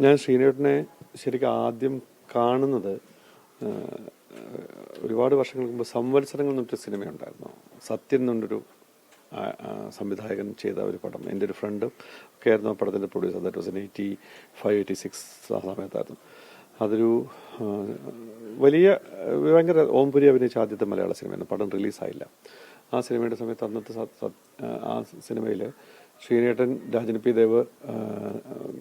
ഞാൻ ശ്രീനേട്ടനെ ശരിക്കും ആദ്യം കാണുന്നത് ഒരുപാട് വർഷങ്ങൾക്ക് മുമ്പ് സംവത്സരങ്ങൾ എന്നൊരു സിനിമയുണ്ടായിരുന്നു. സത്യൻ എന്നൊരു സംവിധായകൻ ചെയ്ത ഒരു പടം. എൻ്റെ ഒരു ഫ്രണ്ട് ഒക്കെ ആയിരുന്നു ആ പടത്തിൻ്റെ പ്രൊഡ്യൂസർ. ദാറ്റ് വാസ് 85-86 ആ സമയത്തായിരുന്നു. അതൊരു വലിയ ഭയങ്കര ഓംപുരി അഭിനയിച്ച ആദ്യത്തെ മലയാള സിനിമയാണ്. പടം റിലീസായില്ല. ആ സിനിമയുടെ സമയത്ത് അന്നത്തെ ആ സിനിമയിൽ ശ്രീനേട്ടൻ, രാജൻ പി ദേവ്,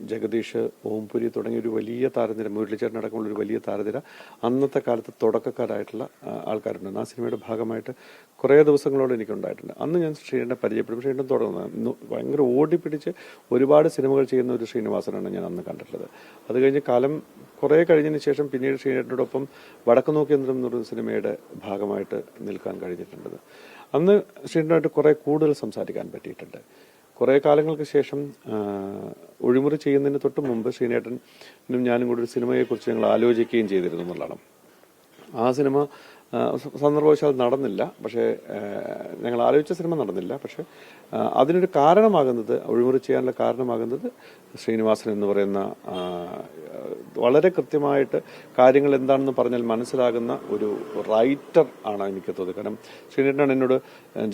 ജഗദീഷ്, ഓംപുരി തുടങ്ങിയ ഒരു വലിയ താരനിര, മുരളിച്ചേട്ടൻ അടക്കമുള്ള ഒരു വലിയ താരനിര അന്നത്തെ കാലത്ത് തുടക്കക്കാരായിട്ടുള്ള ആൾക്കാരുണ്ട്. ആ സിനിമയുടെ ഭാഗമായിട്ട് കുറേ ദിവസങ്ങളോട് എനിക്കുണ്ടായിട്ടുണ്ട്. അന്ന് ഞാൻ ശ്രീനേട്ടനെ പരിചയപ്പെടും. ശ്രീനേട്ടൻ തുടങ്ങുന്നത് ഭയങ്കര ഓടിപ്പിടിച്ച് ഒരുപാട് സിനിമകൾ ചെയ്യുന്ന ഒരു ശ്രീനിവാസനാണ് ഞാൻ അന്ന് കണ്ടിട്ടുള്ളത്. അത് കഴിഞ്ഞ് കാലം കുറേ കഴിഞ്ഞതിന് ശേഷം പിന്നീട് ശ്രീനേട്ടനോടൊപ്പം വടക്കുനോക്കിയന്ത്രം എന്നൊരു സിനിമയുടെ ഭാഗമായിട്ട് നിൽക്കാൻ കഴിഞ്ഞിട്ടുണ്ട്. അന്ന് ശ്രീനേട്ടനായിട്ട് കുറേ കൂടുതൽ സംസാരിക്കാൻ പറ്റിയിട്ടുണ്ട്. കുറേ കാലങ്ങൾക്ക് ശേഷം ഒഴിമുറി ചെയ്യുന്നതിന് തൊട്ട് മുമ്പ് ശ്രീനേട്ടനും ഞാനും കൂടി ഒരു സിനിമയെക്കുറിച്ച് ഞങ്ങൾ ആലോചിക്കുകയും ചെയ്തിരുന്നു എന്നുള്ളതാണ്. ആ സിനിമ സന്ദർഭവശാൽ നടന്നില്ല. പക്ഷേ ഞങ്ങൾ ആലോചിച്ച സിനിമ നടന്നില്ല. പക്ഷേ അതിനൊരു കാരണമാകുന്നത്, ഒഴിമുറി ചെയ്യാനുള്ള കാരണമാകുന്നത് ശ്രീനിവാസൻ എന്ന് പറയുന്ന വളരെ കൃത്യമായിട്ട് കാര്യങ്ങൾ എന്താണെന്ന് പറഞ്ഞാൽ മനസ്സിലാകുന്ന ഒരു റൈറ്റർ ആണ് എനിക്ക് തോന്നുന്നത്. കാരണം ശ്രീനേട്ടനാണ് എന്നോട്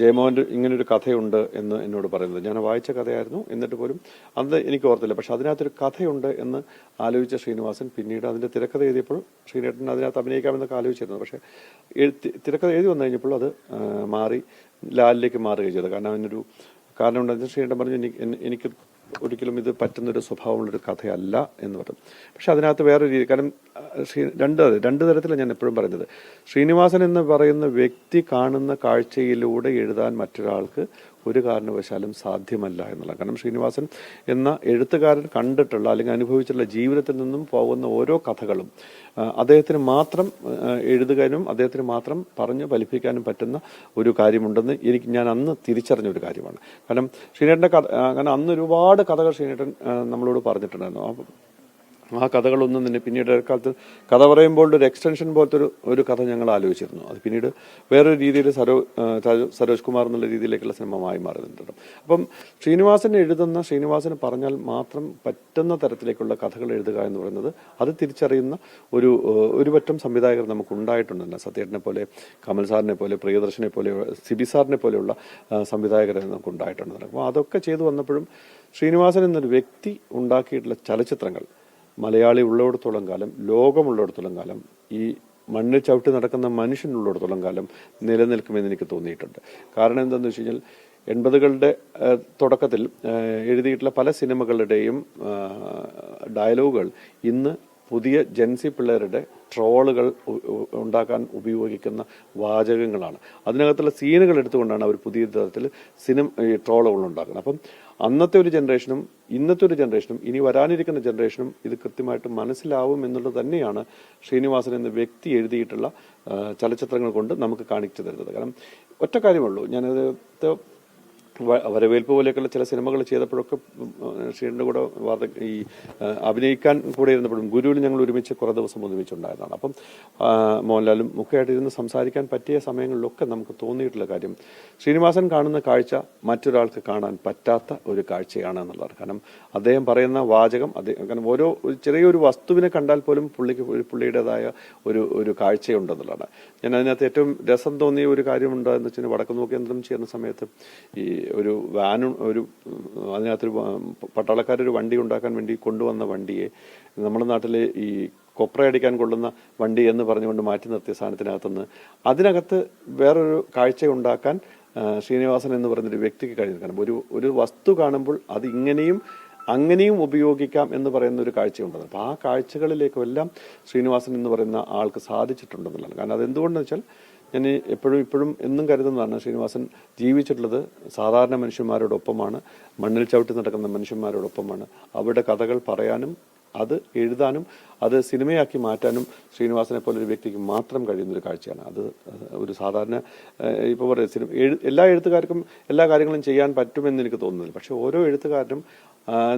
ജയമോഹൻ്റെ ഇങ്ങനൊരു കഥയുണ്ട് എന്ന് എന്നോട് പറയുന്നത്. ഞാൻ വായിച്ച കഥയായിരുന്നു. എന്നിട്ട് പോലും അത് എനിക്ക് ഓർത്തില്ല. പക്ഷെ അതിനകത്തൊരു കഥയുണ്ട് എന്ന് ആലോചിച്ച ശ്രീനിവാസൻ പിന്നീട് അതിൻ്റെ തിരക്കഥ എഴുതിയപ്പോൾ ശ്രീനേട്ടൻ അതിനകത്ത് അഭിനയിക്കാമെന്നൊക്കെ ആലോചിച്ചിരുന്നു. പക്ഷേ തിരക്കഥ എഴുതി വന്നു കഴിഞ്ഞപ്പോൾ അത് മാറി ലാലിലേക്ക് മാറുകയും ചെയ്തത്. കാരണം അതിനൊരു കാരണം ഉണ്ടെന്ന് ശ്രീനേട്ടൻ പറഞ്ഞു, എനിക്ക് ഒരിക്കലും ഇത് പറ്റുന്നൊരു സ്വഭാവമുള്ളൊരു കഥയല്ല എന്ന് പറഞ്ഞു. പക്ഷെ അതിനകത്ത് വേറൊരു രീതി, കാരണം രണ്ട് തരത്തിലാണ് ഞാൻ എപ്പോഴും പറയുന്നത്. ശ്രീനിവാസൻ എന്ന് പറയുന്ന വ്യക്തി കാണുന്ന കാഴ്ചയിലൂടെ എഴുതാൻ മറ്റൊരാൾക്ക് ഒരു കാരണവശാലും സാധ്യമല്ല എന്നുള്ള. കാരണം ശ്രീനിവാസൻ എന്ന എഴുത്തുകാരൻ കണ്ടിട്ടുള്ള അല്ലെങ്കിൽ അനുഭവിച്ചിട്ടുള്ള ജീവിതത്തിൽ നിന്നും പോകുന്ന ഓരോ കഥകളും അദ്ദേഹത്തിന് മാത്രം എഴുതുകാനും അദ്ദേഹത്തിന് മാത്രം പറഞ്ഞു ഫലിപ്പിക്കാനും പറ്റുന്ന ഒരു കാര്യമുണ്ടെന്ന് ഞാൻ അന്ന് തിരിച്ചറിഞ്ഞ ഒരു കാര്യമാണ്. കാരണം ശ്രീനേട്ടൻ്റെ കാരണം അന്ന് ഒരുപാട് കഥകൾ ശ്രീനേട്ടൻ നമ്മളോട് പറഞ്ഞിട്ടുണ്ടായിരുന്നു. ആ കഥകളൊന്നും തന്നെ പിന്നീട് കാലത്ത് കഥ പറയുമ്പോൾ ഒരു എക്സ്റ്റൻഷൻ പോലത്തെ ഒരു കഥ ഞങ്ങൾ ആലോചിച്ചിരുന്നു. അത് പിന്നീട് വേറൊരു രീതിയിൽ സരോജ് കുമാർ എന്നുള്ള രീതിയിലേക്കുള്ള സിനിമമായി മാറുന്നുണ്ട്. അപ്പം ശ്രീനിവാസന് പറഞ്ഞാൽ മാത്രം പറ്റുന്ന തരത്തിലേക്കുള്ള കഥകൾ എഴുതുക എന്ന് പറയുന്നത് അത് തിരിച്ചറിയുന്ന ഒരു പറ്റം സംവിധായകർ നമുക്ക് ഉണ്ടായിട്ടുണ്ടല്ലോ. സത്യേട്ടനെ പോലെ, കമൽ സാറിനെ പോലെ, പ്രിയദർശനെ പോലെ, സിബി സാറിനെ പോലെയുള്ള സംവിധായകരെ നമുക്ക് ഉണ്ടായിട്ടുണ്ട്. അപ്പോൾ അതൊക്കെ ചെയ്തു വന്നപ്പോഴും ശ്രീനിവാസൻ എന്നൊരു വ്യക്തി ഉണ്ടാക്കിയിട്ടുള്ള ചലച്ചിത്രങ്ങൾ മലയാളി ഉള്ളിടത്തോളം കാലം, ലോകമുള്ളിടത്തോളം കാലം, ഈ മണ്ണിൽ ചവിട്ടി നടക്കുന്ന മനുഷ്യനുള്ളിടത്തോളം കാലം നിലനിൽക്കുമെന്ന് എനിക്ക് തോന്നിയിട്ടുണ്ട്. കാരണം എന്താണെന്ന് വെച്ച് കഴിഞ്ഞാൽ 80കളുടെ തുടക്കത്തിൽ എഴുതിയിട്ടുള്ള പല സിനിമകളുടെയും ഡയലോഗുകൾ ഇന്ന് പുതിയ ജെൻസി പിള്ളേരുടെ ട്രോളുകൾ ഉണ്ടാക്കാൻ ഉപയോഗിക്കുന്ന വാചകങ്ങളാണ്. അതിനകത്തുള്ള സീനുകൾ എടുത്തുകൊണ്ടാണ് അവർ പുതിയ തരത്തിൽ ഈ ട്രോളുകൾ ഉണ്ടാക്കുന്നത്. അപ്പം അന്നത്തെ ഒരു ജനറേഷനും ഇന്നത്തെ ഒരു ജനറേഷനും ഇനി വരാനിരിക്കുന്ന ജനറേഷനും ഇത് കൃത്യമായിട്ട് മനസ്സിലാവും എന്നുള്ളത് തന്നെയാണ് ശ്രീനിവാസൻ എന്ന വ്യക്തി എഴുതിയിട്ടുള്ള ചലച്ചിത്രങ്ങൾ കൊണ്ട് നമുക്ക് കാണിച്ചു തരുന്നത്. കാരണം ഒറ്റ കാര്യമുള്ളൂ, ഞാനത് വരവേൽപ്പ് പോലെയൊക്കെയുള്ള ചില സിനിമകൾ ചെയ്തപ്പോഴൊക്കെ ശ്രീയുടെ കൂടെ ഈ അഭിനയിക്കാൻ കൂടെ ഇരുന്നപ്പോഴും ഗുരുവിൽ ഞങ്ങൾ ഒരുമിച്ച് കുറേ ദിവസം ഒരുമിച്ചുണ്ടായിരുന്നതാണ്. അപ്പം മോഹൻലാലും മുഖ്യമായിട്ട് ഇരുന്ന് സംസാരിക്കാൻ പറ്റിയ സമയങ്ങളിലൊക്കെ നമുക്ക് തോന്നിയിട്ടുള്ള കാര്യം, ശ്രീനിവാസൻ കാണുന്ന കാഴ്ച മറ്റൊരാൾക്ക് കാണാൻ പറ്റാത്ത ഒരു കാഴ്ചയാണ് എന്നുള്ളതാണ്. കാരണം അദ്ദേഹം പറയുന്ന വാചകം, കാരണം ചെറിയൊരു വസ്തുവിനെ കണ്ടാൽ പോലും പുള്ളിയുടേതായ ഒരു കാഴ്ചയുണ്ടെന്നുള്ളതാണ്. ഞാൻ അതിനകത്ത് ഏറ്റവും രസം തോന്നിയ ഒരു കാര്യമുണ്ട് എന്ന് വെച്ചാൽ വടക്കുനോക്കിയന്ത്രം ചെയ്യുന്ന സമയത്ത് ഈ അതിനകത്തൊരു പട്ടാളക്കാരൊരു വണ്ടി ഉണ്ടാക്കാൻ വേണ്ടി കൊണ്ടുവന്ന വണ്ടിയെ നമ്മുടെ നാട്ടിലെ ഈ കൊപ്രയടിക്കാൻ കൊള്ളുന്ന വണ്ടി എന്ന് പറഞ്ഞുകൊണ്ട് മാറ്റി നിർത്തിയ സാധനത്തിനകത്തുനിന്ന് അതിനകത്ത് വേറൊരു കാഴ്ച ഉണ്ടാക്കാൻ ശ്രീനിവാസൻ എന്ന് പറയുന്നൊരു വ്യക്തിക്ക് കഴിഞ്ഞിരിക്കണം. ഒരു വസ്തു കാണുമ്പോൾ അത് അങ്ങനെയും ഉപയോഗിക്കാം എന്ന് പറയുന്ന ഒരു കാഴ്ചയുണ്ടെന്ന്. അപ്പോൾ ആ കാഴ്ചകളിലേക്കെല്ലാം ശ്രീനിവാസൻ എന്ന് പറയുന്ന ആൾക്ക് സാധിച്ചിട്ടുണ്ടെന്നുള്ളതാണ്. കാരണം അതെന്തുകൊണ്ടെന്ന് വെച്ചാൽ ഞാൻ ഇപ്പോഴും എന്നും കരുതുന്നതാണ്, ശ്രീനിവാസൻ ജീവിച്ചിട്ടുള്ളത് സാധാരണ മനുഷ്യന്മാരോടൊപ്പമാണ്, മണ്ണിൽ ചവിട്ടി നടക്കുന്ന മനുഷ്യന്മാരോടൊപ്പമാണ്. അവരുടെ കഥകൾ പറയാനും അത് എഴുതാനും അത് സിനിമയാക്കി മാറ്റാനും ശ്രീനിവാസനെ പോലെ ഒരു വ്യക്തിക്ക് മാത്രം കഴിയുന്നൊരു കാഴ്ചയാണ്. അത് ഒരു സാധാരണ ഇപ്പോൾ പറയുക എല്ലാ എഴുത്തുകാർക്കും എല്ലാ കാര്യങ്ങളും ചെയ്യാൻ പറ്റുമെന്ന് എനിക്ക് തോന്നുന്നില്ല. പക്ഷെ ഓരോ എഴുത്തുകാരനും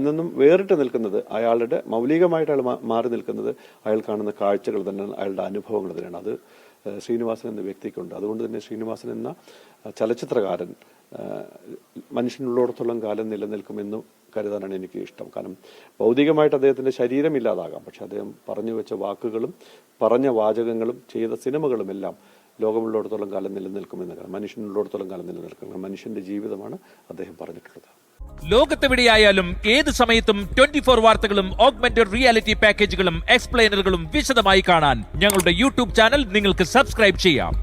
നിന്നും വേറിട്ട് നിൽക്കുന്നത്, അയാളുടെ മൗലികമായിട്ട് അയാൾ മാറി നിൽക്കുന്നത് അയാൾ കാണുന്ന കാഴ്ചകൾ തന്നെയാണ്, അയാളുടെ അനുഭവങ്ങൾ തന്നെയാണ്. അത് ശ്രീനിവാസൻ എന്ന വ്യക്തിക്കുണ്ട്. അതുകൊണ്ട് തന്നെ ശ്രീനിവാസൻ എന്ന ചലച്ചിത്രകാരൻ മനുഷ്യനുള്ളിടത്തോളം കാലം നിലനിൽക്കുമെന്ന് കരുതാനാണ് എനിക്ക് ഇഷ്ടം. കാരണം ഭൗതികമായിട്ട് അദ്ദേഹത്തിൻ്റെ ശരീരം ഇല്ലാതാകാം, പക്ഷെ അദ്ദേഹം പറഞ്ഞു വെച്ച വാക്കുകളും പറഞ്ഞ വാചകങ്ങളും ചെയ്ത സിനിമകളുമെല്ലാം ലോകമുള്ളിടത്തോളം കാലം നിലനിൽക്കുമെന്ന്. മനുഷ്യനുള്ളിടത്തോളം കാലം നിലനിൽക്കും. മനുഷ്യന്റെ ജീവിതമാണ് അദ്ദേഹം പറഞ്ഞിട്ടുള്ളത്. ലോകത്തെവിടെയായാലും ഏത് സമയത്തും 24 വാർത്തകളും ഓഗ്മെന്റഡ് റിയാലിറ്റി പാക്കേജുകളും എക്സ്പ്ലെയിനറുകളും വിശദമായി കാണാൻ ഞങ്ങളുടെ യൂട്യൂബ് ചാനൽ നിങ്ങൾക്ക് സബ്സ്ക്രൈബ് ചെയ്യാം.